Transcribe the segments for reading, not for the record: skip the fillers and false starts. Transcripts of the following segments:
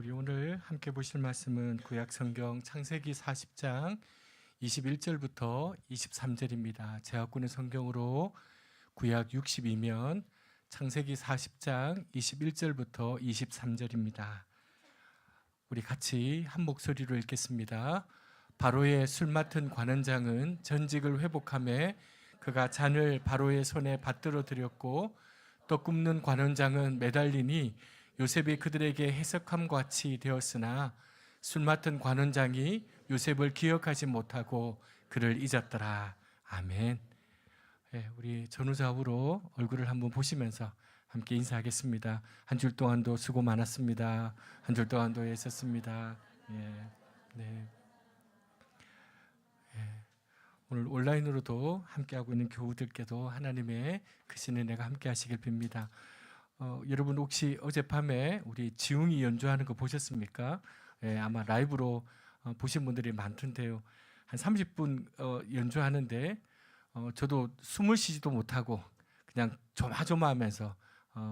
우리 오늘 함께 보실 말씀은 구약 성경 창세기 40장 21절부터 23절입니다. 제학군의 성경으로 구약 62면 창세기 40장 21절부터 23절입니다. 우리 같이 한 목소리로 읽겠습니다. 바로의 술 맡은 관원장은 전직을 회복하며 그가 잔을 바로의 손에 받들어 드렸고 떡 굽는 관원장은 매달리니 요셉이 그들에게 해석함과 같이 되었으나 술 맡은 관원장이 요셉을 기억하지 못하고 그를 잊었더라. 아멘. 네, 우리 전후좌우로 얼굴을 한번 보시면서 함께 인사하겠습니다. 한 주 동안도 수고 많았습니다. 한 주 동안도 애썼습니다. 예, 네. 오늘 온라인으로도 함께하고 있는 교우들께도 하나님의 크신 은혜가 함께 하시길 빕니다. 여러분 혹시 어젯밤에 우리 지웅이 연주하는 거 보셨습니까? 아마 라이브로 보신 분들이 많던데요. 한 30분 연주하는데 저도 숨을 쉬지도 못하고 그냥 조마조마하면서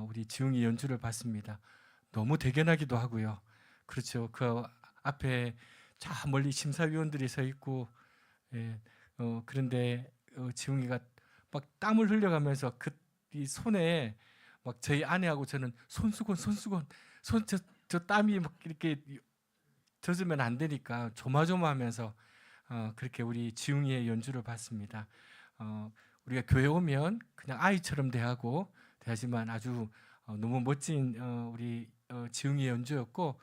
우리 지웅이 연주를 봤습니다. 너무 대견하기도 하고요. 그렇죠. 그 앞에 저 멀리 심사위원들이 서 있고 그런데 지웅이가 막 땀을 흘려가면서 이 손에 막 저희 아내하고 저는 손수건 저 땀이 막 이렇게 젖으면 안 되니까 조마조마하면서 그렇게 우리 지웅이의 연주를 봤습니다. 우리가 교회 오면 그냥 아이처럼 대하지만 아주 너무 멋진 우리 지웅이의 연주였고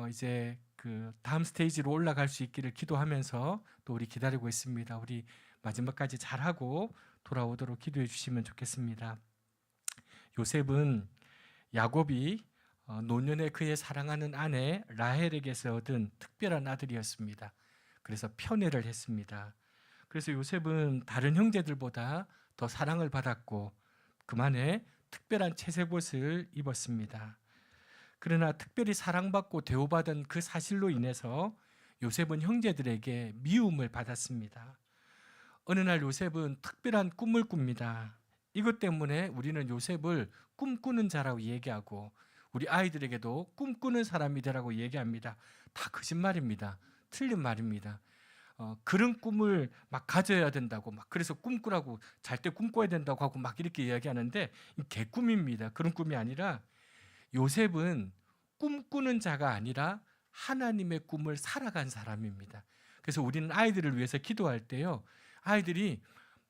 이제 그 다음 스테이지로 올라갈 수 있기를 기도하면서 또 우리 기다리고 있습니다. 우리 마지막까지 잘하고 돌아오도록 기도해 주시면 좋겠습니다. 요셉은 야곱이 노년에 그의 사랑하는 아내 라헬에게서 얻은 특별한 아들이었습니다. 그래서 편애를 했습니다. 그래서 요셉은 다른 형제들보다 더 사랑을 받았고 그만에 특별한 채색옷을 입었습니다. 그러나 특별히 사랑받고 대우받은 그 사실로 인해서 요셉은 형제들에게 미움을 받았습니다. 어느 날 요셉은 특별한 꿈을 꿉니다. 이것 때문에 우리는 요셉을 꿈꾸는 자라고 얘기하고 우리 아이들에게도 꿈꾸는 사람이 되라고 얘기합니다. 다 거짓말입니다. 틀린 말입니다. 그런 꿈을 막 가져야 된다고 막 그래서 꿈꾸라고 잘 때 꿈꿔야 된다고 하고 막 이렇게 이야기하는데 개꿈입니다. 그런 꿈이 아니라 요셉은 꿈꾸는 자가 아니라 하나님의 꿈을 살아간 사람입니다. 그래서 우리는 아이들을 위해서 기도할 때요, 아이들이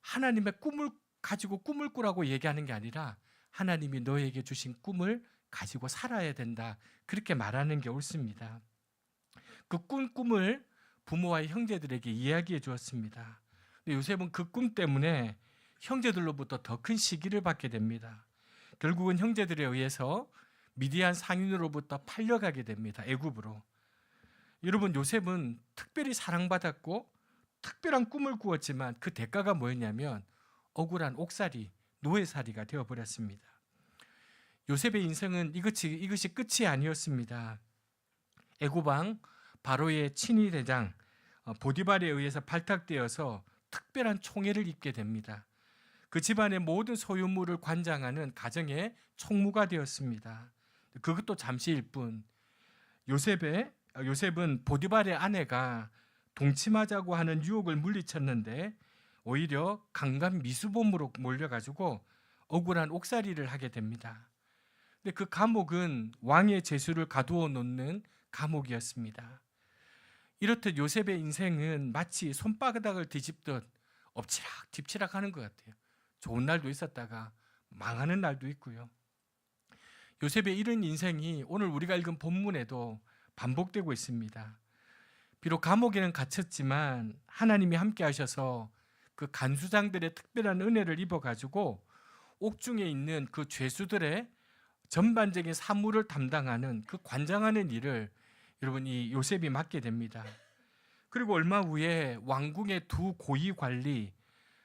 하나님의 꿈을 가지고 꿈을 꾸라고 얘기하는 게 아니라 하나님이 너에게 주신 꿈을 가지고 살아야 된다, 그렇게 말하는 게 옳습니다. 그 꿈을 부모와 형제들에게 이야기해 주었습니다. 근데 요셉은 그 꿈 때문에 형제들로부터 더 큰 시기를 받게 됩니다. 결국은 형제들에 의해서 미디안 상인으로부터 팔려가게 됩니다. 애굽으로. 여러분, 요셉은 특별히 사랑받았고 특별한 꿈을 꾸었지만 그 대가가 뭐였냐면 억울한 옥살이, 노예살이가 되어버렸습니다. 요셉의 인생은 이것이 끝이 아니었습니다. 애굽왕 바로의 친위 대장 보디발에 의해서 발탁되어서 특별한 총애를 입게 됩니다. 그 집안의 모든 소유물을 관장하는 가정의 총무가 되었습니다. 그것도 잠시일 뿐. 요셉은 보디발의 아내가 동침하자고 하는 유혹을 물리쳤는데 오히려 강간 미수범으로 몰려가지고 억울한 옥살이를 하게 됩니다. 근데 그 감옥은 왕의 죄수를 가두어 놓는 감옥이었습니다. 이렇듯 요셉의 인생은 마치 손바닥을 뒤집듯 엎치락 뒤치락 하는 것 같아요. 좋은 날도 있었다가 망하는 날도 있고요. 요셉의 이런 인생이 오늘 우리가 읽은 본문에도 반복되고 있습니다. 비록 감옥에는 갇혔지만 하나님이 함께 하셔서 그 간수장들의 특별한 은혜를 입어가지고 옥중에 있는 그 죄수들의 전반적인 사무를 담당하는 그 관장하는 일을 여러분 이 요셉이 맡게 됩니다. 그리고 얼마 후에 왕궁의 두 고위 관리,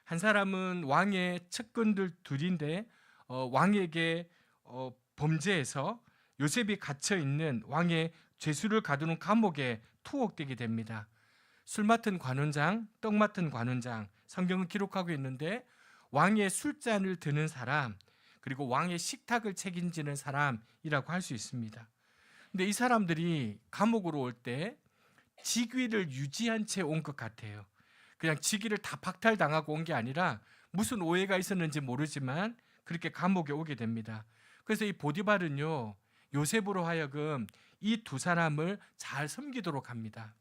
한 사람은 왕의 측근들 둘인데 왕에게 범죄해서 요셉이 갇혀 있는 왕의 죄수를 가두는 감옥에 투옥되게 됩니다. 술 맡은 관원장, 떡 맡은 관원장, 성경은 기록하고 있는데 왕의 술잔을 드는 사람, 그리고 왕의 식탁을 책임지는 사람이라고 할 수 있습니다. 근데 이 사람들이 감옥으로 올 때 직위를 유지한 채 온 것 같아요. 그냥 직위를 다 박탈당하고 온 게 아니라 무슨 오해가 있었는지 모르지만 그렇게 감옥에 오게 됩니다. 그래서 이 보디발은요, 요셉으로 하여금 이 두 사람을 잘 섬기도록 합니다.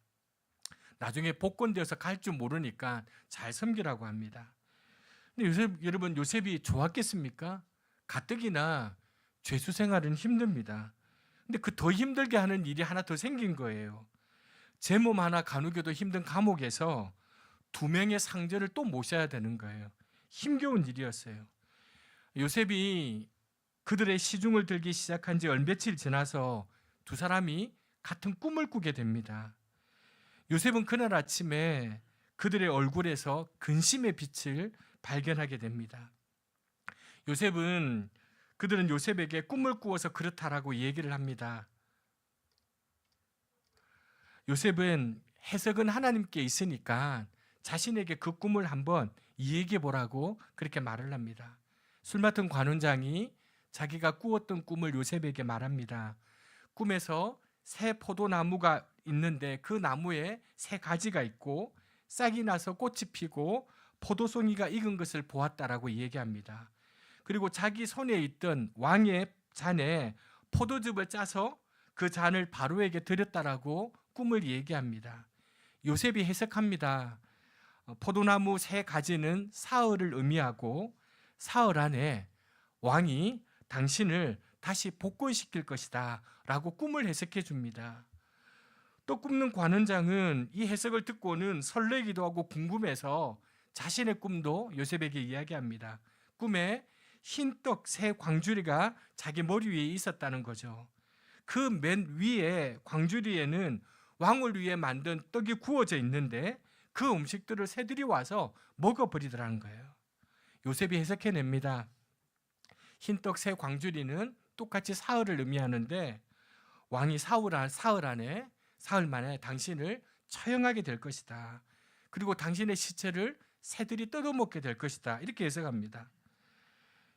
나중에 복권되어서 갈 줄 모르니까 잘 섬기라고 합니다. 근데 여러분, 요셉이 좋았겠습니까? 가뜩이나 죄수 생활은 힘듭니다. 근데 그 더 힘들게 하는 일이 하나 더 생긴 거예요. 제 몸 하나 가누기도 힘든 감옥에서 2명의 상전을 또 모셔야 되는 거예요. 힘겨운 일이었어요. 요셉이 그들의 시중을 들기 시작한 지 얼마며칠 지나서 두 사람이 같은 꿈을 꾸게 됩니다. 요셉은 그날 아침에 그들의 얼굴에서 근심의 빛을 발견하게 됩니다. 그들은 요셉에게 꿈을 꾸어서 그렇다라고 얘기를 합니다. 요셉은 해석은 하나님께 있으니까 자신에게 그 꿈을 한번 이야기해 보라고 그렇게 말을 합니다. 술 맡은 관원장이 자기가 꾸었던 꿈을 요셉에게 말합니다. 꿈에서 새 포도나무가 있는데 그 나무에 새 가지가 있고 싹이 나서 꽃이 피고 포도송이가 익은 것을 보았다라고 얘기합니다. 그리고 자기 손에 있던 왕의 잔에 포도즙을 짜서 그 잔을 바로에게 드렸다라고 꿈을 얘기합니다. 요셉이 해석합니다. 포도나무 새 가지는 사흘을 의미하고 사흘 안에 왕이 당신을 다시 복권시킬 것이다 라고 꿈을 해석해 줍니다. 또 꿈는 관원장은 이 해석을 듣고는 설레기도 하고 궁금해서 자신의 꿈도 요셉에게 이야기합니다. 꿈에 흰떡 새 광주리가 자기 머리 위에 있었다는 거죠. 그 맨 위에 광주리에는 왕을 위해 만든 떡이 구워져 있는데 그 음식들을 새들이 와서 먹어버리더라는 거예요. 요셉이 해석해냅니다. 흰떡 새 광주리는 똑같이 사흘을 의미하는데 왕이 사흘 만에 당신을 처형하게 될 것이다. 그리고 당신의 시체를 새들이 뜯어먹게 될 것이다. 이렇게 해석합니다.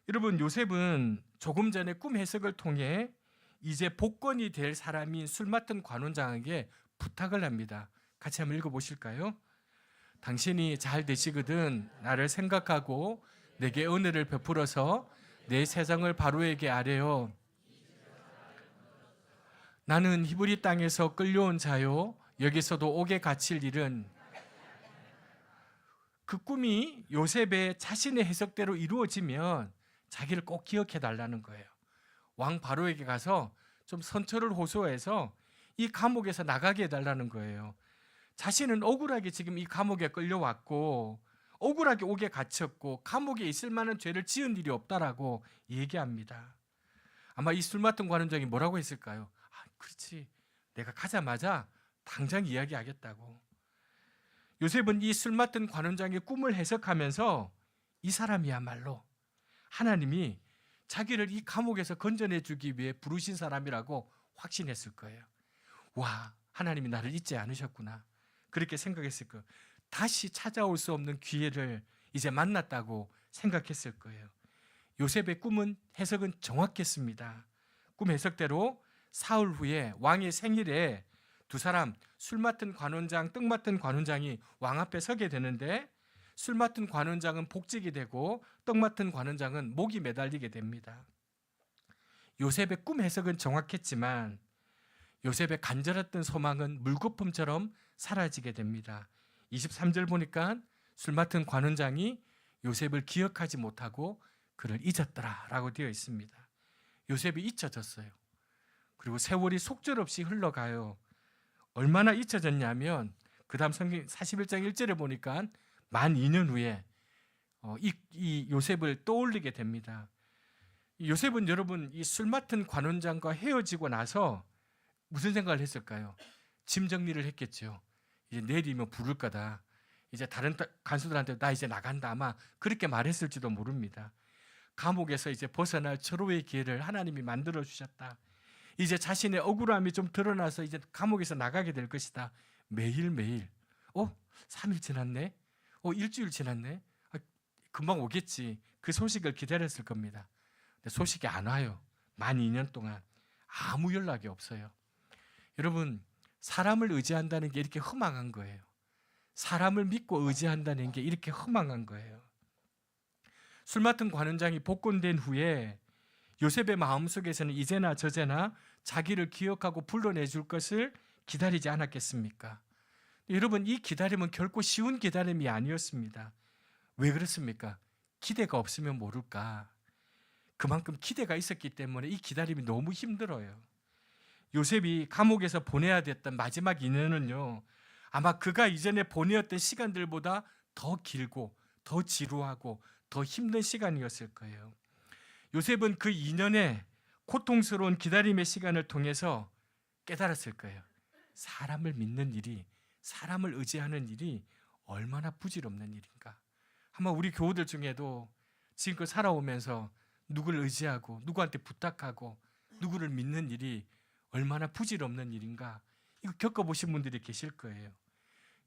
여러분, 요셉은 조금 전에 꿈 해석을 통해 이제 복권이 될 사람인 술 맡은 관원장에게 부탁을 합니다. 같이 한번 읽어보실까요? 당신이 잘 되시거든 나를 생각하고 내게 은혜를 베풀어서 내 세상을 바로에게 아뢰어. 나는 히브리 땅에서 끌려온 자요 여기서도 옥에 갇힐 일은. 그 꿈이 요셉의 자신의 해석대로 이루어지면 자기를 꼭 기억해 달라는 거예요. 왕 바로에게 가서 좀 선처를 호소해서 이 감옥에서 나가게 해달라는 거예요. 자신은 억울하게 지금 이 감옥에 끌려왔고 억울하게 옥에 갇혔고 감옥에 있을 만한 죄를 지은 일이 없다라고 얘기합니다. 아마 이 술 맡은 관원장이 뭐라고 했을까요? 그렇지, 내가 가자마자 당장 이야기하겠다고. 요셉은 이 술 맡은 관원장의 꿈을 해석하면서 이 사람이야말로 하나님이 자기를 이 감옥에서 건져내 주기 위해 부르신 사람이라고 확신했을 거예요. 와, 하나님이 나를 잊지 않으셨구나. 그렇게 생각했을 거예요. 다시 찾아올 수 없는 기회를 이제 만났다고 생각했을 거예요. 요셉의 꿈은 해석은 정확했습니다. 꿈 해석대로 사흘 후에 왕의 생일에 두 사람 술 맡은 관원장, 떡 맡은 관원장이 왕 앞에 서게 되는데 술 맡은 관원장은 복직이 되고 떡 맡은 관원장은 목이 매달리게 됩니다. 요셉의 꿈 해석은 정확했지만 요셉의 간절했던 소망은 물거품처럼 사라지게 됩니다. 23절 보니까 술 맡은 관원장이 요셉을 기억하지 못하고 그를 잊었더라라고 되어 있습니다. 요셉이 잊혀졌어요. 그리고 세월이 속절없이 흘러가요. 얼마나 잊혀졌냐면 그 다음 성경 41장 1절에 보니까 만 2년 후에 이 요셉을 떠올리게 됩니다. 요셉은 여러분 이 술 맡은 관원장과 헤어지고 나서 무슨 생각을 했을까요? 짐 정리를 했겠죠. 이제 내일이면 부를 거다. 이제 다른 간수들한테 나 이제 나간다. 아마 그렇게 말했을지도 모릅니다. 감옥에서 이제 벗어날 절호의 기회를 하나님이 만들어 주셨다. 이제 자신의 억울함이 좀 드러나서 이제 감옥에서 나가게 될 것이다. 매일매일 3일 지났네. 일주일 지났네. 금방 오겠지. 그 소식을 기다렸을 겁니다. 근데 소식이 안 와요. 만 2년 동안 아무 연락이 없어요. 여러분, 사람을 의지한다는 게 이렇게 허망한 거예요. 사람을 믿고 의지한다는 게 이렇게 허망한 거예요. 술 맡은 관원장이 복권된 후에 요셉의 마음속에서는 이제나 저제나 자기를 기억하고 불러내줄 것을 기다리지 않았겠습니까? 여러분, 이 기다림은 결코 쉬운 기다림이 아니었습니다. 왜 그렇습니까? 기대가 없으면 모를까? 그만큼 기대가 있었기 때문에 이 기다림이 너무 힘들어요. 요셉이 감옥에서 보내야 됐던 마지막 2년은요, 아마 그가 이전에 보내었던 시간들보다 더 길고 더 지루하고 더 힘든 시간이었을 거예요. 요셉은 그 2년의 고통스러운 기다림의 시간을 통해서 깨달았을 거예요. 사람을 믿는 일이, 사람을 의지하는 일이 얼마나 부질없는 일인가. 아마 우리 교우들 중에도 지금껏 살아오면서 누구를 의지하고 누구한테 부탁하고 누구를 믿는 일이 얼마나 부질없는 일인가, 이거 겪어보신 분들이 계실 거예요.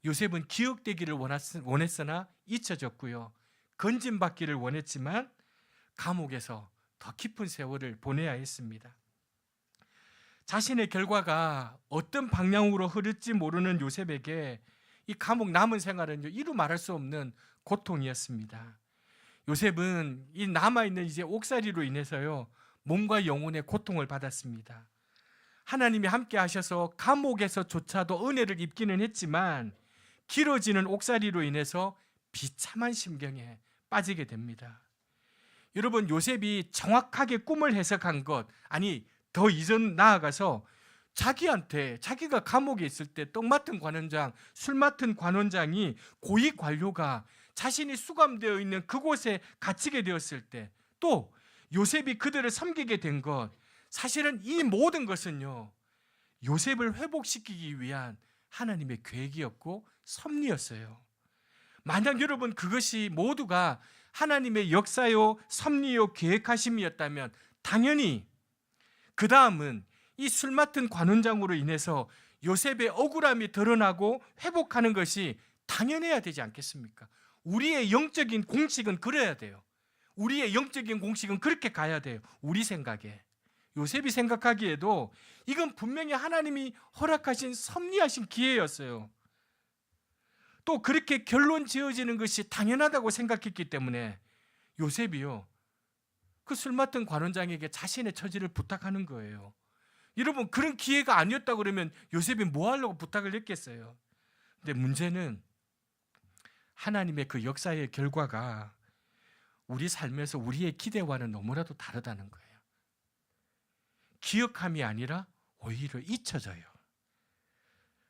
요셉은 기억되기를 원했으나 잊혀졌고요, 건진받기를 원했지만 감옥에서 더 깊은 세월을 보내야 했습니다. 자신의 결과가 어떤 방향으로 흐를지 모르는 요셉에게 이 감옥 남은 생활은 이루 말할 수 없는 고통이었습니다. 요셉은 이 남아있는 이제 옥살이로 인해서요, 몸과 영혼의 고통을 받았습니다. 하나님이 함께 하셔서 감옥에서조차도 은혜를 입기는 했지만 길어지는 옥살이로 인해서 비참한 심경에 빠지게 됩니다. 여러분, 요셉이 정확하게 꿈을 해석한 것, 아니 더 이전 나아가서 자기한테, 자기가 감옥에 있을 때 떡 맡은 관원장, 술 맡은 관원장이 고위 관료가 자신이 수감되어 있는 그곳에 갇히게 되었을 때, 또 요셉이 그들을 섬기게 된 것, 사실은 이 모든 것은요, 요셉을 회복시키기 위한 하나님의 계획이었고 섭리였어요. 만약 여러분 그것이 모두가 하나님의 역사요, 섭리요, 계획하심이었다면 당연히 그 다음은 이 술 맡은 관원장으로 인해서 요셉의 억울함이 드러나고 회복하는 것이 당연해야 되지 않겠습니까? 우리의 영적인 공식은 그래야 돼요. 우리의 영적인 공식은 그렇게 가야 돼요. 우리 생각에. 요셉이 생각하기에도 이건 분명히 하나님이 허락하신 섭리하신 기회였어요. 또 그렇게 결론 지어지는 것이 당연하다고 생각했기 때문에 요셉이요, 그 술 맡은 관원장에게 자신의 처지를 부탁하는 거예요. 여러분, 그런 기회가 아니었다 그러면 요셉이 뭐 하려고 부탁을 했겠어요? 근데 문제는 하나님의 그 역사의 결과가 우리 삶에서 우리의 기대와는 너무나도 다르다는 거예요. 기억함이 아니라 오히려 잊혀져요.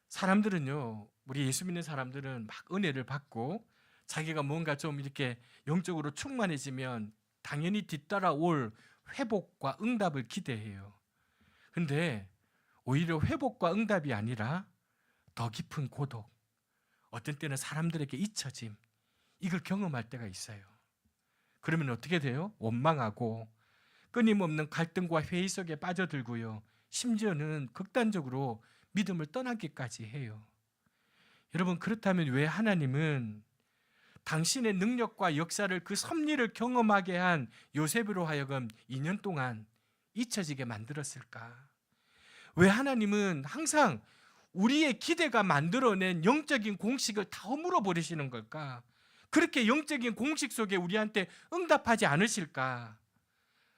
사람들은요, 우리 예수 믿는 사람들은 막 은혜를 받고 자기가 뭔가 좀 이렇게 영적으로 충만해지면 당연히 뒤따라올 회복과 응답을 기대해요. 근데 오히려 회복과 응답이 아니라 더 깊은 고독, 어떤 때는 사람들에게 잊혀짐, 이걸 경험할 때가 있어요. 그러면 어떻게 돼요? 원망하고 끊임없는 갈등과 회의 속에 빠져들고요, 심지어는 극단적으로 믿음을 떠나기까지 해요. 여러분, 그렇다면 왜 하나님은 당신의 능력과 역사를, 그 섭리를 경험하게 한 요셉으로 하여금 2년 동안 잊혀지게 만들었을까? 왜 하나님은 항상 우리의 기대가 만들어낸 영적인 공식을 다 허물어 버리시는 걸까? 그렇게 영적인 공식 속에 우리한테 응답하지 않으실까?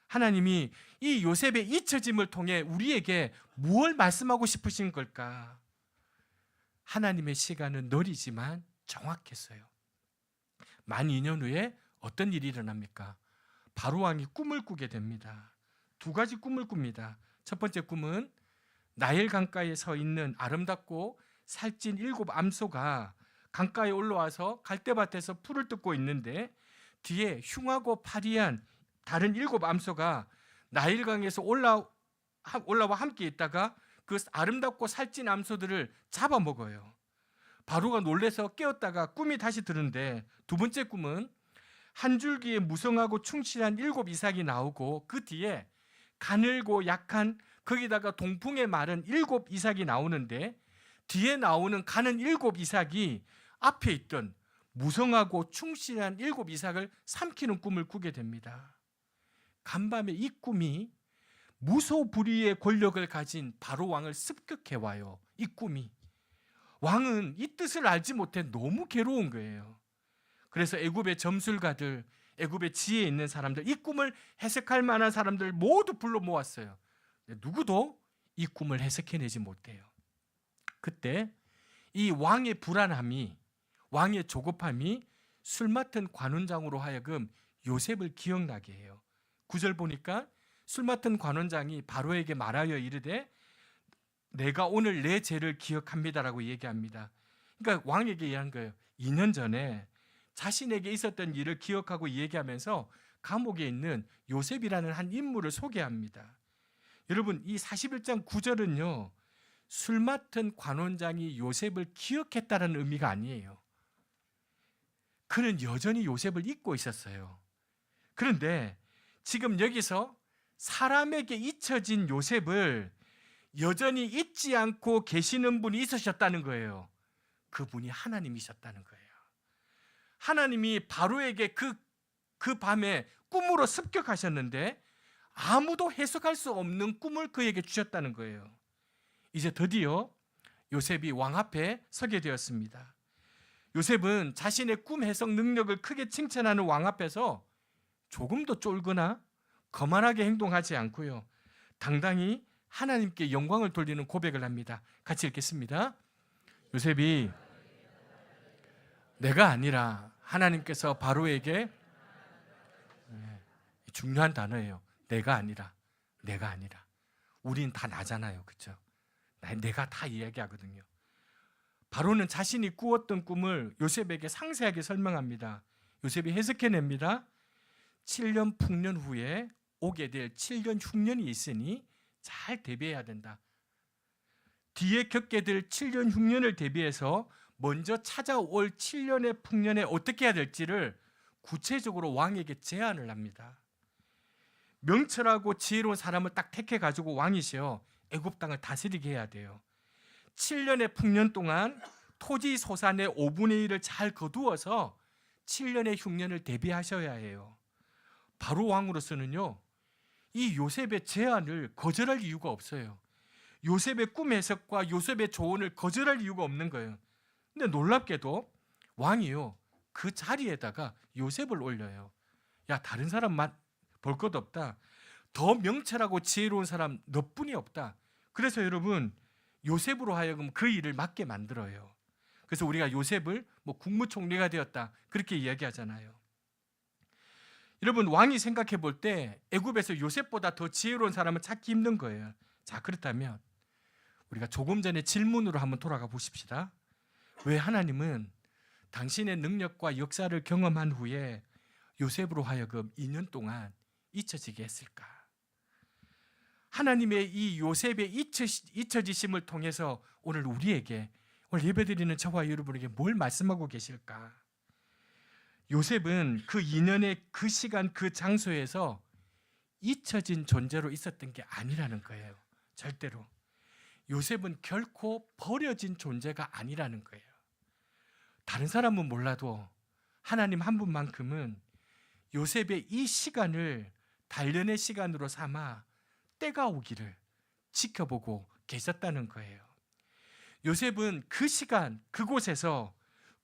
하나님이 이 요셉의 잊혀짐을 통해 우리에게 무엇을 말씀하고 싶으신 걸까? 하나님의 시간은 느리지만 정확했어요. 만 2년 후에 어떤 일이 일어납니까? 바로왕이 꿈을 꾸게 됩니다. 두 가지 꿈을 꿉니다. 첫 번째 꿈은 나일 강가에 서 있는 아름답고 살찐 7 암소가 강가에 올라와서 갈대밭에서 풀을 뜯고 있는데 뒤에 흉하고 파리한 다른 7 암소가 나일강에서 올라와 함께 있다가 그 아름답고 살찐 암소들을 잡아먹어요. 바로가 놀래서 깨었다가 꿈이 다시 드는데, 두 번째 꿈은 한 줄기에 무성하고 충실한 7 이삭이 나오고 그 뒤에 가늘고 약한, 거기다가 동풍에 마른 7 이삭이 나오는데 뒤에 나오는 가는 7 이삭이 앞에 있던 무성하고 충실한 7 이삭을 삼키는 꿈을 꾸게 됩니다. 간밤에 이 꿈이 무소불위의 권력을 가진 바로 왕을 습격해 와요. 이 꿈이. 왕은 이 뜻을 알지 못해 너무 괴로운 거예요. 그래서 애굽의 점술가들, 애굽의 지혜 있는 사람들, 이 꿈을 해석할 만한 사람들 모두 불러 모았어요. 누구도 이 꿈을 해석해내지 못해요. 그때 이 왕의 불안함이, 왕의 조급함이 술 맡은 관원장으로 하여금 요셉을 기억나게 해요. 9절 보니까 술 맡은 관원장이 바로에게 말하여 이르되 내가 오늘 내 죄를 기억합니다라고 얘기합니다. 그러니까 왕에게 얘기한 거예요. 2년 전에 자신에게 있었던 일을 기억하고 얘기하면서 감옥에 있는 요셉이라는 한 인물을 소개합니다. 여러분, 이 41장 9절은요, 술 맡은 관원장이 요셉을 기억했다는 의미가 아니에요. 그는 여전히 요셉을 잊고 있었어요. 그런데 지금 여기서 사람에게 잊혀진 요셉을 여전히 잊지 않고 계시는 분이 있으셨다는 거예요. 그분이 하나님이셨다는 거예요. 하나님이 바로에게 그 밤에 꿈으로 습격하셨는데 아무도 해석할 수 없는 꿈을 그에게 주셨다는 거예요. 이제 드디어 요셉이 왕 앞에 서게 되었습니다. 요셉은 자신의 꿈 해석 능력을 크게 칭찬하는 왕 앞에서 조금도 쫄거나 거만하게 행동하지 않고요, 당당히 하나님께 영광을 돌리는 고백을 합니다. 같이 읽겠습니다. 요셉이 내가 아니라 하나님께서 바로에게, 중요한 단어예요. 내가 아니라. 우린 다 나잖아요. 그렇죠? 내가 다 이야기하거든요. 바로는 자신이 꾸었던 꿈을 요셉에게 상세하게 설명합니다. 요셉이 해석해냅니다. 7년 풍년 후에 오게 될 7년 흉년이 있으니 잘 대비해야 된다. 뒤에 겪게 될 7년 흉년을 대비해서 먼저 찾아올 7년의 풍년에 어떻게 해야 될지를 구체적으로 왕에게 제안을 합니다. 명철하고 지혜로운 사람을 딱 택해가지고 왕이시여 애굽 땅을 다스리게 해야 돼요. 7년의 풍년 동안 토지 소산의 5분의 1을 잘 거두어서 7년의 흉년을 대비하셔야 해요. 바로 왕으로서는요, 이 요셉의 제안을 거절할 이유가 없어요. 요셉의 꿈 해석과 요셉의 조언을 거절할 이유가 없는 거예요. 근데 놀랍게도 왕이요, 그 자리에다가 요셉을 올려요. 야, 다른 사람만 볼 것 없다. 더 명철하고 지혜로운 사람 너뿐이 없다. 그래서 여러분, 요셉으로 하여금 그 일을 맡게 만들어요. 그래서 우리가 요셉을 국무총리가 되었다, 그렇게 이야기하잖아요. 여러분, 왕이 생각해 볼 때 애굽에서 요셉보다 더 지혜로운 사람은 찾기 힘든 거예요. 자, 그렇다면 우리가 조금 전에 질문으로 한번 돌아가 보십시다. 왜 하나님은 당신의 능력과 역사를 경험한 후에 요셉으로 하여금 2년 동안 잊혀지게 했을까? 하나님의 이 요셉의 잊혀지심을 통해서 오늘 우리에게, 오늘 예배드리는 저와 여러분에게 뭘 말씀하고 계실까? 요셉은 그 2년의 그 시간 그 장소에서 잊혀진 존재로 있었던 게 아니라는 거예요. 절대로. 요셉은 결코 버려진 존재가 아니라는 거예요. 다른 사람은 몰라도 하나님 한 분만큼은 요셉의 이 시간을 단련의 시간으로 삼아 때가 오기를 지켜보고 계셨다는 거예요. 요셉은 그 시간 그곳에서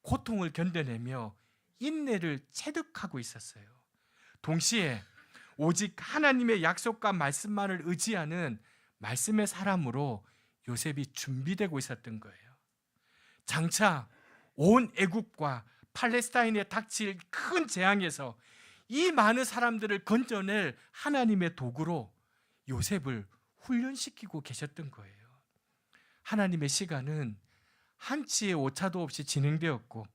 고통을 견뎌내며 인내를 체득하고 있었어요. 동시에 오직 하나님의 약속과 말씀만을 의지하는 말씀의 사람으로 요셉이 준비되고 있었던 거예요. 장차 온 애굽과 팔레스타인에 닥칠 큰 재앙에서 이 많은 사람들을 건져낼 하나님의 도구로 요셉을 훈련시키고 계셨던 거예요. 하나님의 시간은 한치의 오차도 없이 진행되었고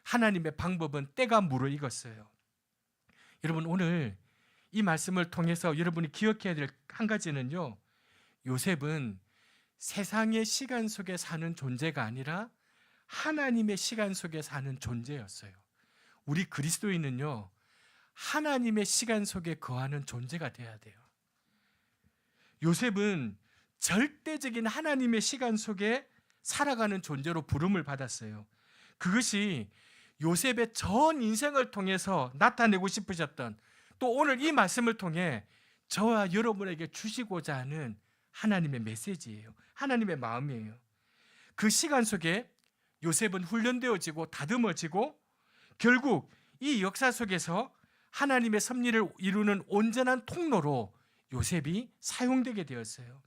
하나님의 방법은 때가 무르익었어요. 여러분, 오늘 이 말씀을 통해서 여러분이 기억해야 될 한 가지는요, 요셉은 세상의 시간 속에 사는 존재가 아니라 하나님의 시간 속에 사는 존재였어요. 우리 그리스도인은요, 하나님의 시간 속에 거하는 존재가 돼야 돼요. 요셉은 절대적인 하나님의 시간 속에 살아가는 존재로 부름을 받았어요. 그것이 요셉의 전 인생을 통해서 나타내고 싶으셨던, 또 오늘 이 말씀을 통해 저와 여러분에게 주시고자 하는 하나님의 메시지예요. 하나님의 마음이에요. 그 시간 속에 요셉은 훈련되어지고 다듬어지고 결국 이 역사 속에서 하나님의 섭리를 이루는 온전한 통로로 요셉이 사용되게 되었어요.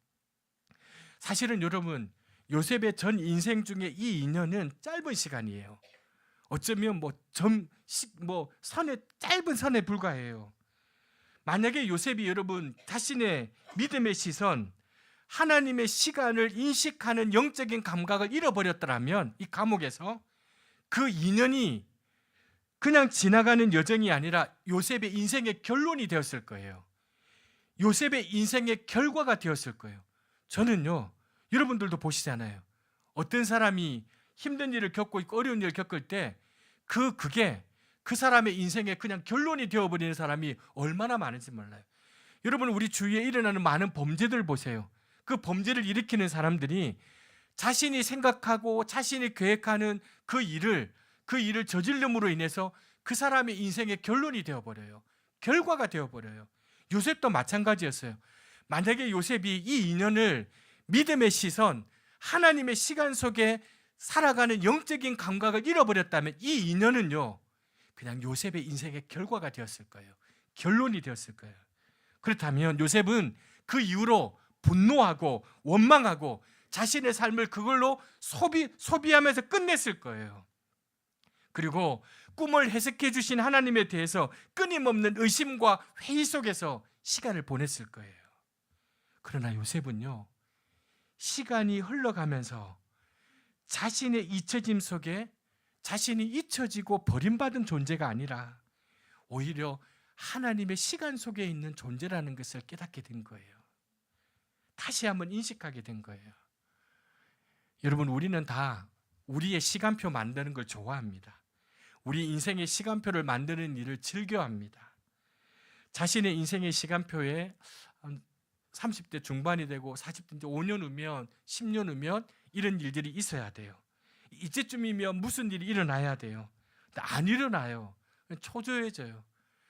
사실은 여러분, 요셉의 전 인생 중에 이 2년은 짧은 시간이에요. 어쩌면 짧은 선에 불과해요. 만약에 요셉이 여러분 자신의 믿음의 시선, 하나님의 시간을 인식하는 영적인 감각을 잃어버렸더라면 이 감옥에서 그 2년이 그냥 지나가는 여정이 아니라 요셉의 인생의 결론이 되었을 거예요. 요셉의 인생의 결과가 되었을 거예요. 저는요, 여러분들도 보시잖아요. 어떤 사람이 힘든 일을 겪고 있고 어려운 일을 겪을 때 그게 그 사람의 인생의 그냥 결론이 되어버리는 사람이 얼마나 많은지 몰라요. 여러분, 우리 주위에 일어나는 많은 범죄들 보세요. 그 범죄를 일으키는 사람들이 자신이 생각하고 자신이 계획하는 그 일을 저질름으로 인해서 그 사람의 인생의 결론이 되어버려요. 결과가 되어버려요. 요셉도 마찬가지였어요. 만약에 요셉이 이 2년을 믿음의 시선, 하나님의 시간 속에 살아가는 영적인 감각을 잃어버렸다면 이 2년은요 그냥 요셉의 인생의 결과가 되었을 거예요. 결론이 되었을 거예요. 그렇다면 요셉은 그 이후로 분노하고 원망하고 자신의 삶을 그걸로 소비하면서 끝냈을 거예요. 그리고 꿈을 해석해 주신 하나님에 대해서 끊임없는 의심과 회의 속에서 시간을 보냈을 거예요. 그러나 요셉은요, 시간이 흘러가면서 자신의 잊혀짐 속에 자신이 잊혀지고 버림받은 존재가 아니라 오히려 하나님의 시간 속에 있는 존재라는 것을 깨닫게 된 거예요. 다시 한번 인식하게 된 거예요. 여러분, 우리는 다 우리의 시간표 만드는 걸 좋아합니다. 우리 인생의 시간표를 만드는 일을 즐겨합니다. 자신의 인생의 시간표에 30대 중반이 되고 40대 이제 5년 후면 10년 후면 이런 일들이 있어야 돼요. 이제쯤이면 무슨 일이 일어나야 돼요. 근데 안 일어나요. 초조해져요.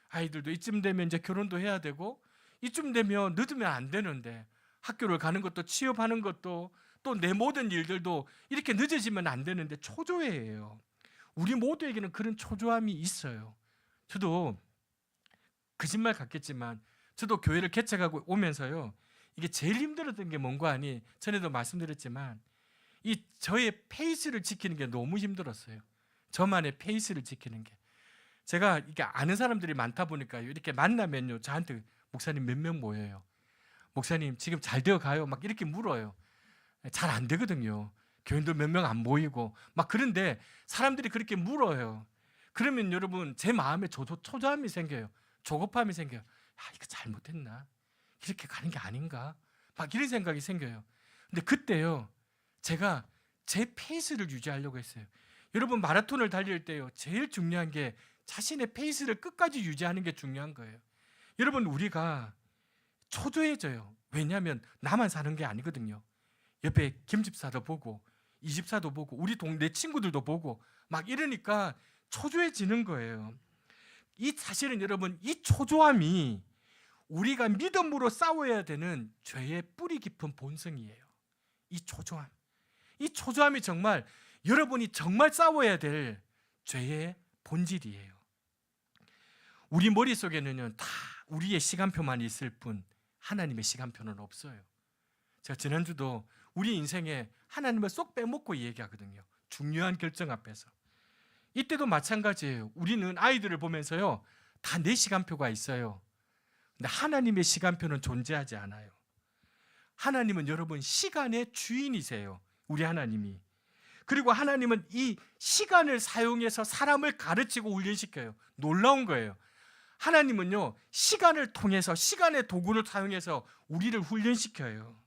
아이들도 이쯤 되면 이제 결혼도 해야 되고 이쯤 되면 늦으면 안 되는데 학교를 가는 것도 취업하는 것도 또 내 모든 일들도 이렇게 늦어지면 안 되는데 초조해해요. 우리 모두에게는 그런 초조함이 있어요. 저도 거짓말 같겠지만 저도 교회를 개척하고 오면서요, 이게 제일 힘들었던 게 뭔가 하니 전에도 말씀드렸지만 이 저의 페이스를 지키는 게 너무 힘들었어요. 저만의 페이스를 지키는 게. 제가 이게 아는 사람들이 많다 보니까 이렇게 만나면요 저한테 목사님 몇 명 모여요. 목사님 지금 잘 되어 가요? 막 이렇게 물어요. 잘 안 되거든요. 교인들 몇 명 안 모이고 막. 그런데 사람들이 그렇게 물어요. 그러면 여러분 제 마음에 초조함이 생겨요. 조급함이 생겨요. 이거 잘못했나? 이렇게 가는 게 아닌가? 막 이런 생각이 생겨요. 근데 그때요 제가 제 페이스를 유지하려고 했어요. 여러분, 마라톤을 달릴 때요 제일 중요한 게 자신의 페이스를 끝까지 유지하는 게 중요한 거예요. 여러분, 우리가 초조해져요. 왜냐하면 나만 사는 게 아니거든요. 옆에 김집사도 보고 이집사도 보고 우리 동네 친구들도 보고 막 이러니까 초조해지는 거예요. 이 사실은 여러분, 이 초조함이 우리가 믿음으로 싸워야 되는 죄의 뿌리 깊은 본성이에요. 이 초조함이 정말 여러분이 정말 싸워야 될 죄의 본질이에요. 우리 머릿속에는 다 우리의 시간표만 있을 뿐 하나님의 시간표는 없어요. 제가 지난주도 우리 인생에 하나님을 쏙 빼먹고 얘기하거든요. 중요한 결정 앞에서. 이때도 마찬가지예요. 우리는 아이들을 보면서요 다 내 시간표가 있어요. 근데 하나님의 시간표는 존재하지 않아요. 하나님은 여러분 시간의 주인이세요. 우리 하나님이. 그리고 하나님은 이 시간을 사용해서 사람을 가르치고 훈련시켜요. 놀라운 거예요. 하나님은요 시간을 통해서, 시간의 도구를 사용해서 우리를 훈련시켜요.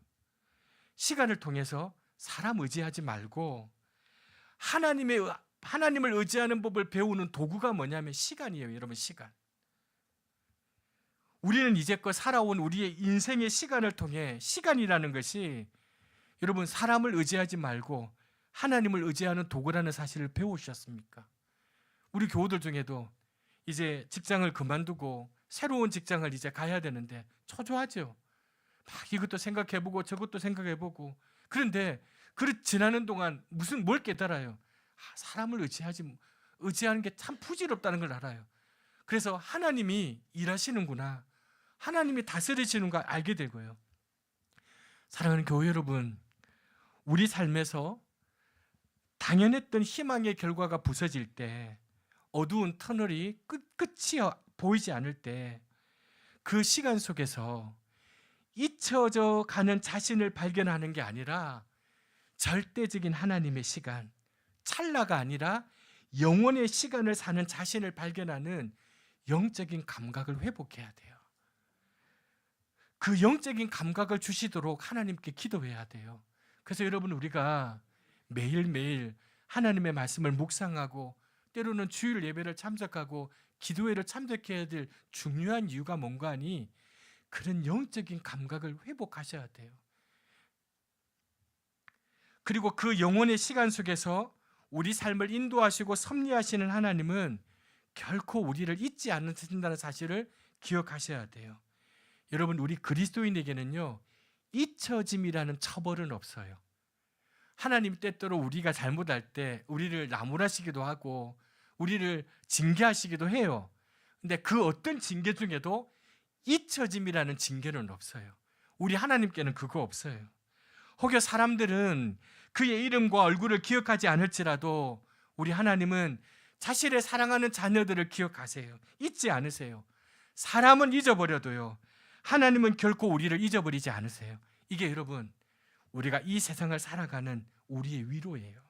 시간을 통해서 사람 의지하지 말고 하나님을 의지하는 법을 배우는 도구가 뭐냐면 시간이에요. 여러분, 시간. 우리는 이제껏 살아온 우리의 인생의 시간을 통해 시간이라는 것이 여러분 사람을 의지하지 말고 하나님을 의지하는 도구라는 사실을 배우셨습니까? 우리 교우들 중에도 이제 직장을 그만두고 새로운 직장을 이제 가야 되는데 초조하죠. 막 이것도 생각해보고 저것도 생각해보고. 그런데 지나는 동안 뭘 깨달아요? 사람을 의지하는 게 참 부질없다는 걸 알아요. 그래서 하나님이 일하시는구나, 하나님이 다스리시는 걸 알게 되고요. 사랑하는 교회 여러분, 우리 삶에서 당연했던 희망의 결과가 부서질 때, 어두운 터널이 끝이 보이지 않을 때, 그 시간 속에서 잊혀져 가는 자신을 발견하는 게 아니라 절대적인 하나님의 시간, 찰나가 아니라 영원의 시간을 사는 자신을 발견하는 영적인 감각을 회복해야 돼요. 그 영적인 감각을 주시도록 하나님께 기도해야 돼요. 그래서 여러분, 우리가 매일매일 하나님의 말씀을 묵상하고 때로는 주일 예배를 참석하고 기도회를 참석해야 될 중요한 이유가 뭔가 하니, 그런 영적인 감각을 회복하셔야 돼요. 그리고 그 영혼의 시간 속에서 우리 삶을 인도하시고 섭리하시는 하나님은 결코 우리를 잊지 않으신다는 사실을 기억하셔야 돼요. 여러분, 우리 그리스도인에게는요, 잊혀짐이라는 처벌은 없어요. 하나님 때때로 우리가 잘못할 때 우리를 나무라시기도 하고 우리를 징계하시기도 해요. 근데 그 어떤 징계 중에도 잊혀짐이라는 징계는 없어요. 우리 하나님께는 그거 없어요. 혹여 사람들은 그의 이름과 얼굴을 기억하지 않을지라도 우리 하나님은 자신의 사랑하는 자녀들을 기억하세요. 잊지 않으세요. 사람은 잊어버려도요, 하나님은 결코 우리를 잊어버리지 않으세요. 이게 여러분, 우리가 이 세상을 살아가는 우리의 위로예요.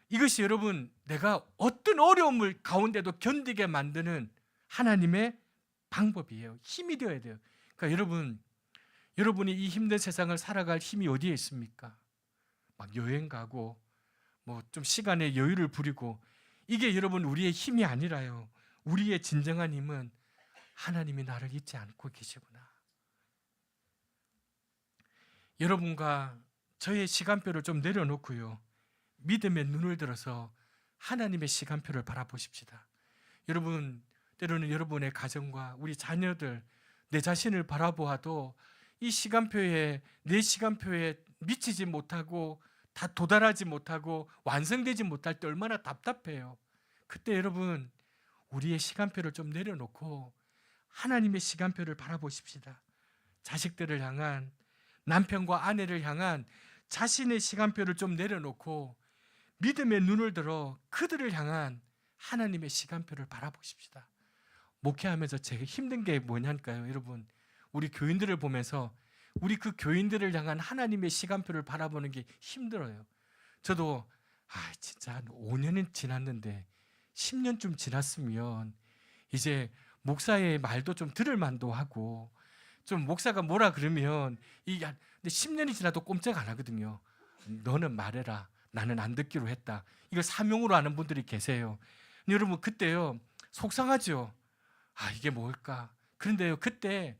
이것이 여러분, 내가 어떤 어려움을 가운데도 견디게 만드는 하나님의 방법이에요. 힘이 되어야 돼요. 그러니까 여러분이 이 힘든 세상을 살아갈 힘이 어디에 있습니까? 막 여행 가고 뭐 좀 시간에 여유를 부리고, 이게 여러분 우리의 힘이 아니라요, 우리의 진정한 힘은 하나님이 나를 잊지 않고 계시구나. 여러분과 저의 시간표를 좀 내려놓고요, 믿음의 눈을 들어서 하나님의 시간표를 바라보십시다. 여러분, 때로는 여러분의 가정과 우리 자녀들, 내 자신을 바라보아도 이 시간표에, 내 시간표에 미치지 못하고 다 도달하지 못하고 완성되지 못할 때 얼마나 답답해요. 그때 여러분, 우리의 시간표를 좀 내려놓고 하나님의 시간표를 바라보십시다. 자식들을 향한, 남편과 아내를 향한 자신의 시간표를 좀 내려놓고 믿음의 눈을 들어 그들을 향한 하나님의 시간표를 바라보십시다. 목회하면서 제일 힘든 게 뭐냐니까요, 여러분, 우리 교인들을 보면서 우리 그 교인들을 향한 하나님의 시간표를 바라보는 게 힘들어요. 저도 진짜 한 5년은 지났는데 10년쯤 지났으면 이제 목사의 말도 좀 들을 만도 하고, 좀 목사가 뭐라 그러면 이게, 근데 10년이 지나도 꼼짝 안 하거든요. 너는 말해라, 나는 안 듣기로 했다. 이걸 사명으로 하는 분들이 계세요. 여러분, 그때요 속상하죠. 이게 뭘까? 그런데요, 그때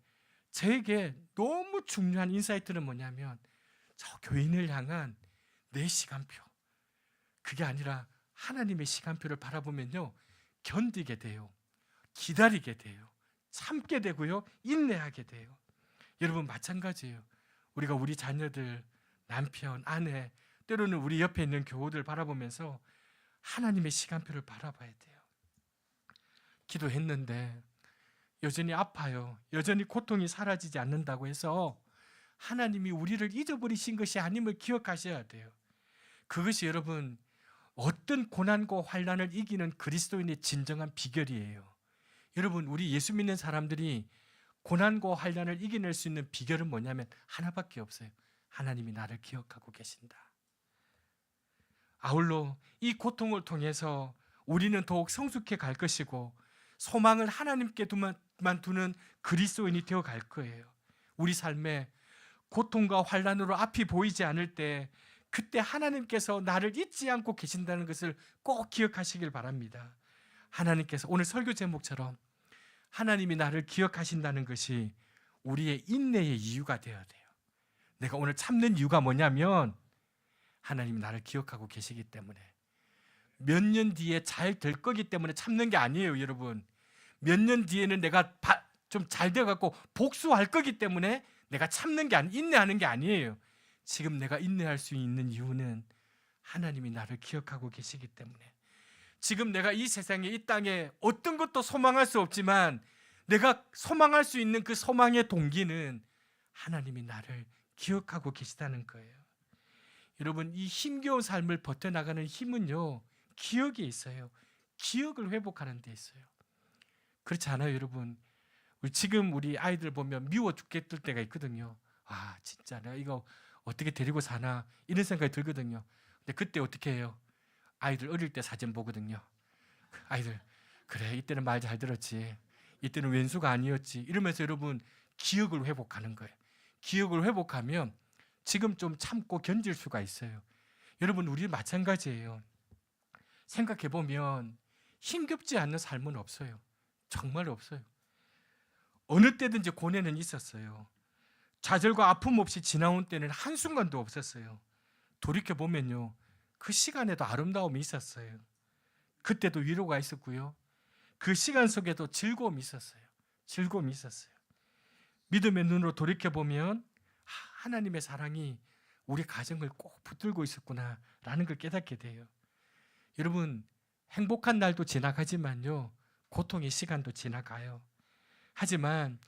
저에게 너무 중요한 인사이트는 뭐냐면, 저 교인을 향한 내 시간표, 그게 아니라 하나님의 시간표를 바라보면요, 견디게 돼요, 기다리게 돼요, 참게 되고요, 인내하게 돼요. 여러분, 마찬가지예요. 우리가 우리 자녀들, 남편, 아내, 때로는 우리 옆에 있는 교우들 바라보면서 하나님의 시간표를 바라봐야 돼요. 기도했는데 여전히 아파요. 여전히 고통이 사라지지 않는다고 해서 하나님이 우리를 잊어버리신 것이 아님을 기억하셔야 돼요. 그것이 여러분, 어떤 고난과 환난을 이기는 그리스도인의 진정한 비결이에요. 여러분, 우리 예수 믿는 사람들이 고난과 환난을 이겨낼 수 있는 비결은 뭐냐면 하나밖에 없어요. 하나님이 나를 기억하고 계신다. 아울러 이 고통을 통해서 우리는 더욱 성숙해 갈 것이고 소망을 하나님께만 두는 그리스도인이 되어 갈 거예요. 우리 삶에 고통과 환난으로 앞이 보이지 않을 때, 그때 하나님께서 나를 잊지 않고 계신다는 것을 꼭 기억하시길 바랍니다. 하나님께서 오늘 설교 제목처럼 하나님이 나를 기억하신다는 것이 우리의 인내의 이유가 되어야 돼요. 내가 오늘 참는 이유가 뭐냐면 하나님이 나를 기억하고 계시기 때문에, 몇 년 뒤에 잘 될 거기 때문에 참는 게 아니에요. 여러분, 몇 년 뒤에는 내가 좀 잘 돼갖고 복수할 거기 때문에 내가 참는 게 인내하는 게 아니에요. 지금 내가 인내할 수 있는 이유는 하나님이 나를 기억하고 계시기 때문에. 지금 내가 이 세상에, 이 땅에 어떤 것도 소망할 수 없지만 내가 소망할 수 있는 그 소망의 동기는 하나님이 나를 기억하고 계시다는 거예요. 여러분, 이 힘겨운 삶을 버텨나가는 힘은요, 기억에 있어요. 기억을 회복하는 데 있어요. 그렇지 않아요, 여러분? 지금 우리 아이들 보면 미워 죽겠을 때가 있거든요. 아, 진짜 내가 이거 어떻게 데리고 사나 이런 생각이 들거든요. 근데 그때 어떻게 해요? 아이들 어릴 때 사진 보거든요. 아이들, 그래, 이때는 말 잘 들었지, 이때는 왼수가 아니었지, 이러면서 여러분 기억을 회복하는 거예요. 기억을 회복하면 지금 좀 참고 견딜 수가 있어요. 여러분, 우리 마찬가지예요. 생각해보면 힘겹지 않는 삶은 없어요. 정말 없어요. 어느 때든지 고뇌는 있었어요. 좌절과 아픔 없이 지나온 때는 한순간도 없었어요. 돌이켜보면요, 그 시간에도 아름다움이 있었어요. 그때도 위로가 있었고요, 그 시간 속에도 즐거움이 있었어요. 즐거움이 있었어요. 믿음의 눈으로 돌이켜보면 하나님의 사랑이 우리 가정을 꼭 붙들고 있었구나라는 걸 깨닫게 돼요. 여러분, 행복한 날도 지나가지만요, 고통의 시간도 지나가요. 하지만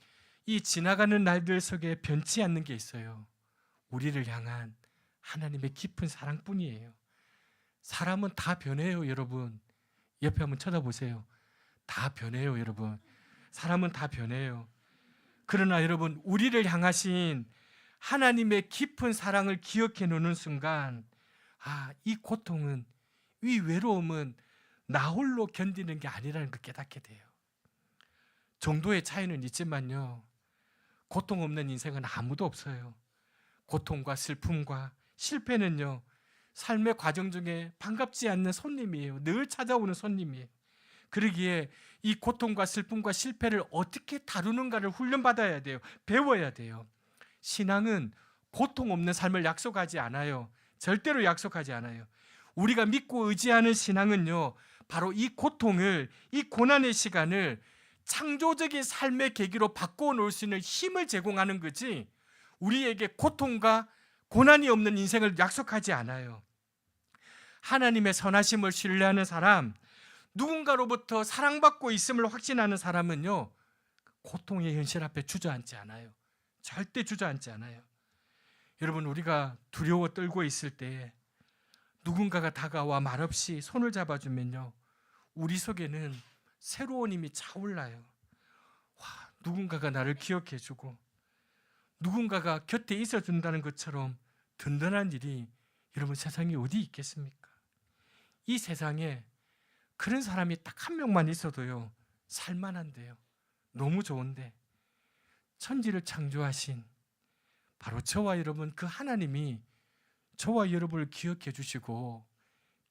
이 지나가는 날들 속에 변치 않는 게 있어요. 우리를 향한 하나님의 깊은 사랑뿐이에요. 사람은 다 변해요, 여러분. 옆에 한번 쳐다보세요. 다 변해요, 여러분. 사람은 다 변해요. 그러나 여러분, 우리를 향하신 하나님의 깊은 사랑을 기억해 놓는 순간, 이 고통은, 이 외로움은 나 홀로 견디는 게 아니라는 걸 깨닫게 돼요. 정도의 차이는 있지만요, 고통 없는 인생은 아무도 없어요. 고통과 슬픔과 실패는요, 삶의 과정 중에 반갑지 않는 손님이에요. 늘 찾아오는 손님이에요. 그러기에 이 고통과 슬픔과 실패를 어떻게 다루는가를 훈련받아야 돼요. 배워야 돼요. 신앙은 고통 없는 삶을 약속하지 않아요. 절대로 약속하지 않아요. 우리가 믿고 의지하는 신앙은요, 바로 이 고통을, 이 고난의 시간을 창조적인 삶의 계기로 바꾸어 놓을 수 있는 힘을 제공하는 거지, 우리에게 고통과 고난이 없는 인생을 약속하지 않아요. 하나님의 선하심을 신뢰하는 사람, 누군가로부터 사랑받고 있음을 확신하는 사람은요, 고통의 현실 앞에 주저앉지 않아요. 절대 주저앉지 않아요. 여러분, 우리가 두려워 떨고 있을 때 누군가가 다가와 말없이 손을 잡아주면요, 우리 속에는 새로운 힘이 차올라요. 누군가가 나를 기억해주고 누군가가 곁에 있어준다는 것처럼 든든한 일이 여러분 세상에 어디 있겠습니까? 이 세상에 그런 사람이 딱 한 명만 있어도요, 살만한데요. 너무 좋은데, 천지를 창조하신 바로 저와 여러분, 그 하나님이 저와 여러분을 기억해 주시고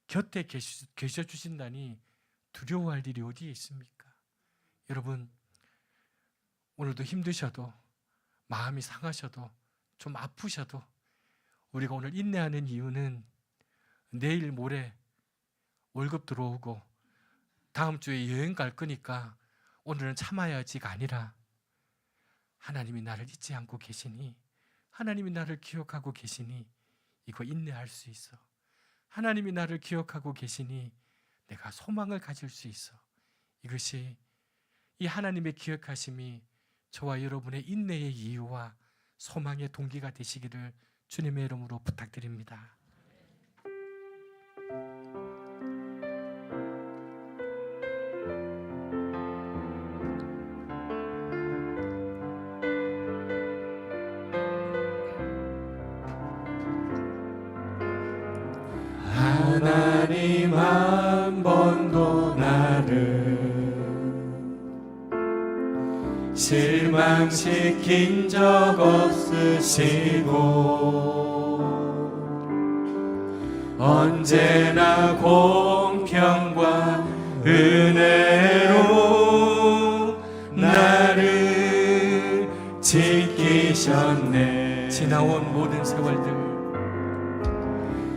곁에 계셔 주신다니 두려워할 일이 어디에 있습니까? 여러분, 오늘도 힘드셔도, 마음이 상하셔도, 좀 아프셔도 우리가 오늘 인내하는 이유는 내일 모레 월급 들어오고 다음 주에 여행 갈 거니까 오늘은 참아야지가 아니라, 하나님이 나를 잊지 않고 계시니, 하나님이 나를 기억하고 계시니 이거 인내할 수 있어. 하나님이 나를 기억하고 계시니 내가 소망을 가질 수 있어. 이것이, 이 하나님의 기억하심이 저와 여러분의 인내의 이유와 소망의 동기가 되시기를 주님의 이름으로 부탁드립니다. 하나님 한 번도 나를 실망시킨 적 없으시고 언제나 공평과 은혜로 나를 지키셨네. 지나온 모든 세월들,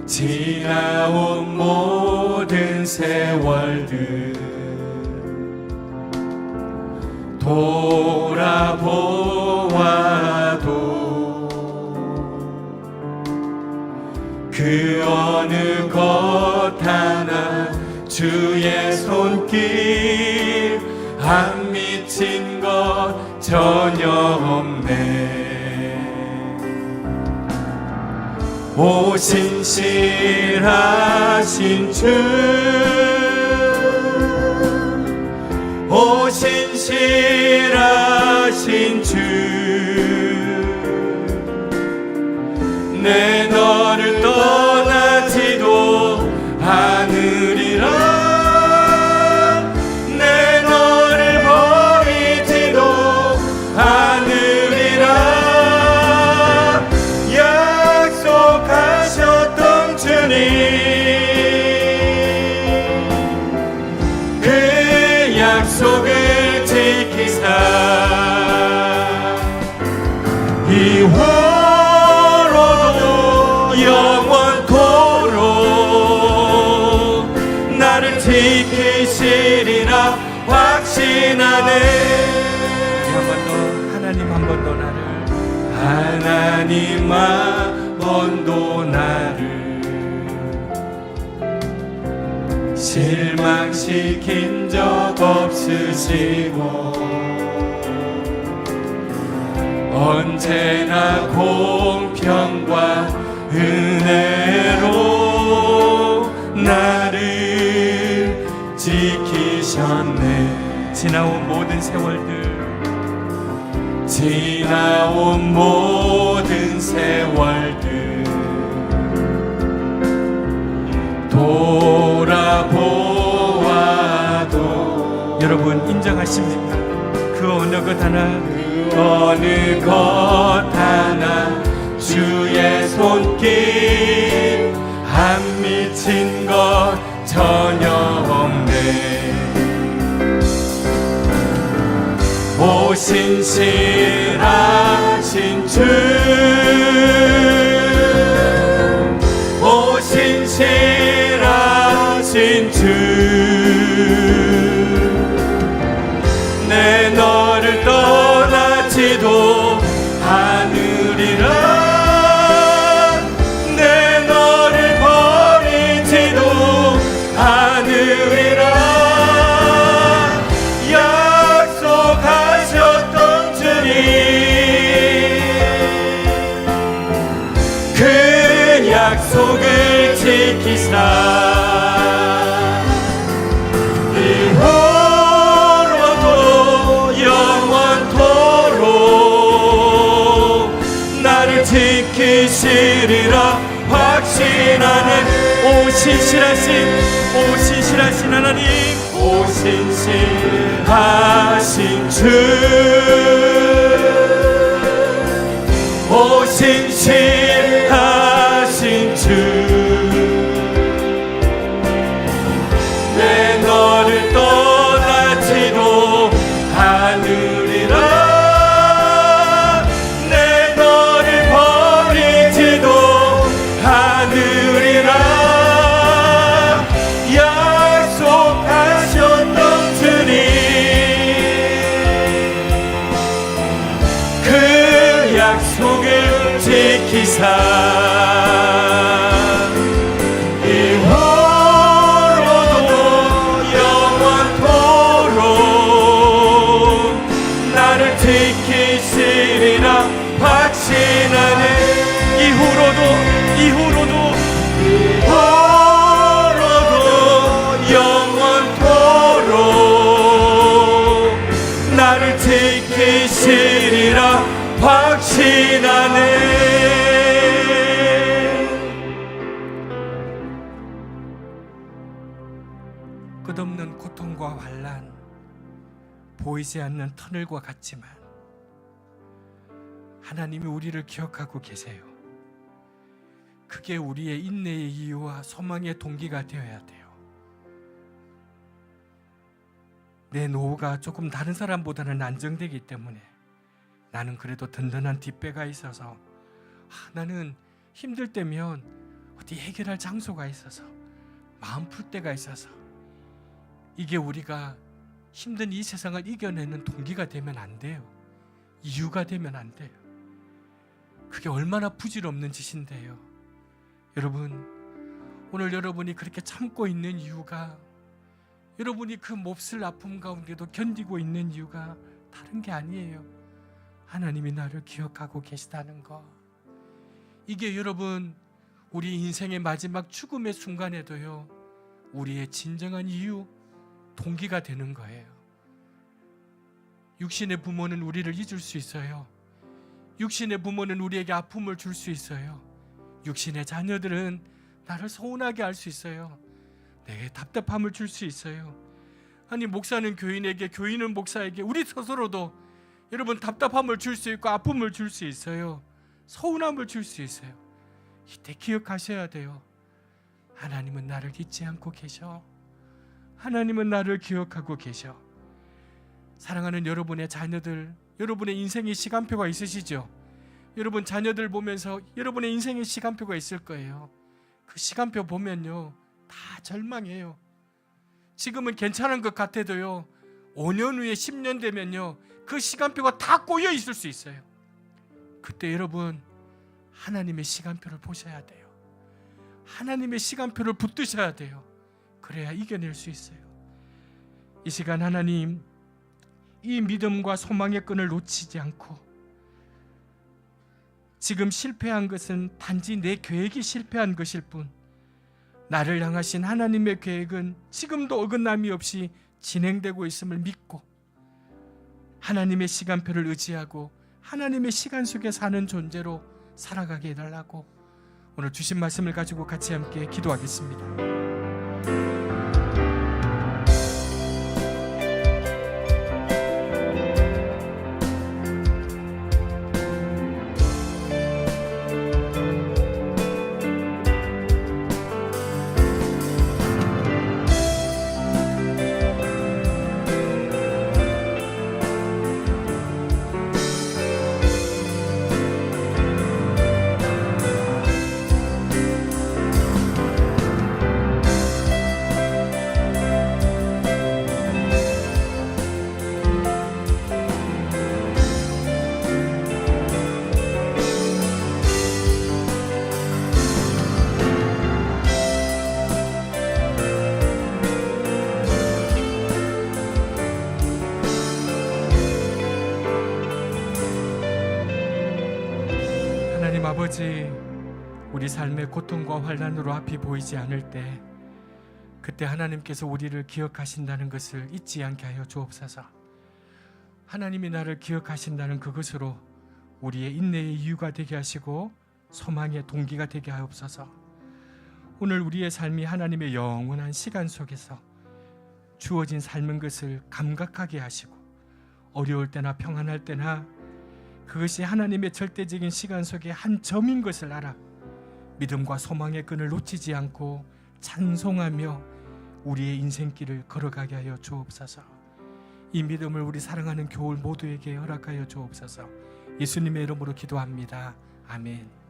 지나온 모든 세월들 돌아보아도 그 어느 것 하나 주의 손길 안 미친 것 전혀 없네. 오 신실하신 주, 오 신실하신 주, 내 너를 떠나지도 않으리라. 내 너를 버리지도 않으리라. 약속하셨던 주님, 그 약속을 지키사 이후로도 영원토록 나를 지키시리라 확신하네. 하나님 한 번 더 나를, 하나님 한 번도 나를 실망시킨 적 없으시고 언제나 공평과 은혜로 나를 지키셨네. 지나온 모든 세월들, 지나온 모든 세월들 돌아보아도 여러분 인정하십니까? 그 어느 것 하나, 그 어느 것 하나 주의 손길 안 미친 것 전혀 없네. 오 신실하신 주, 오 신실하신 주, 내 너를 떠나지도 않으리라. 내 너를 버리지도 않으리라. 약속하셨던 주님, 그 약속을 지키사 이후로도 영원토록 나를 지키시리라 확신하는 오 신실하신 하나님, 오 신실하신 주, 오 신실하신 주, 내 너를 떠나지도 않으리라. 내 너를 버리지도 않으리라. 약속하셨던 주님, 그 약속을 지키사 이후로도 영원토록 나를 지키시리라 확신하네. 이후로도 영원토록 나를 지키시리라 확신하네. 끝없는 고통과 환난, 보이지 않는 터널과 같지만 하나님이 우리를 기억하고 계세요. 그게 우리의 인내의 이유와 소망의 동기가 되어야 돼요. 내 노후가 조금 다른 사람보다는 안정되기 때문에 나는 그래도 든든한 뒷배가 있어서 나는 힘들 때면 어디 해결할 장소가 있어서 마음 풀 때가 있어서 이게 우리가 힘든 이 세상을 이겨내는 동기가 되면 안 돼요. 이유가 되면 안 돼요. 그게 얼마나 부질없는 짓인데요. 여러분, 오늘 여러분이 그렇게 참고 있는 이유가, 여러분이 그 몹쓸 아픔 가운데도 견디고 있는 이유가 다른 게 아니에요. 하나님이 나를 기억하고 계시다는 거. 이게 여러분, 우리 인생의 마지막 죽음의 순간에도요, 우리의 진정한 이유, 동기가 되는 거예요. 육신의 부모는 우리를 잊을 수 있어요. 육신의 부모는 우리에게 아픔을 줄 수 있어요. 육신의 자녀들은 나를 서운하게 할 수 있어요. 내게 답답함을 줄 수 있어요. 아니, 목사는 교인에게, 교인은 목사에게, 우리 스스로도 여러분 답답함을 줄 수 있고 아픔을 줄 수 있어요. 서운함을 줄 수 있어요. 이때 기억하셔야 돼요. 하나님은 나를 잊지 않고 계셔. 하나님은 나를 기억하고 계셔. 사랑하는 여러분의 자녀들, 여러분의 인생의 시간표가 있으시죠? 여러분 자녀들 보면서 여러분의 인생의 시간표가 있을 거예요. 그 시간표 보면요, 다 절망해요. 지금은 괜찮은 것 같아도요, 5년 후에 10년 되면요, 그 시간표가 다 꼬여 있을 수 있어요. 그때 여러분, 하나님의 시간표를 보셔야 돼요. 하나님의 시간표를 붙드셔야 돼요. 그래야 이겨낼 수 있어요. 이 시간 하나님, 이 믿음과 소망의 끈을 놓치지 않고, 지금 실패한 것은 단지 내 계획이 실패한 것일 뿐, 나를 향하신 하나님의 계획은 지금도 어긋남이 없이 진행되고 있음을 믿고, 하나님의 시간표를 의지하고 하나님의 시간 속에 사는 존재로 살아가게 해달라고 오늘 주신 말씀을 가지고 같이 함께 기도하겠습니다. 하나님 아버지, 우리 삶의 고통과 환난으로 앞이 보이지 않을 때, 그때 하나님께서 우리를 기억하신다는 것을 잊지 않게 하여 주옵소서. 하나님이 나를 기억하신다는 그것으로 우리의 인내의 이유가 되게 하시고 소망의 동기가 되게 하옵소서. 오늘 우리의 삶이 하나님의 영원한 시간 속에서 주어진 삶인 것을 감각하게 하시고, 어려울 때나 평안할 때나 그것이 하나님의 절대적인 시간 속의 한 점인 것을 알아 믿음과 소망의 끈을 놓치지 않고 찬송하며 우리의 인생길을 걸어가게 하여 주옵소서. 이 믿음을 우리 사랑하는 교울 모두에게 허락하여 주옵소서. 예수님의 이름으로 기도합니다. 아멘.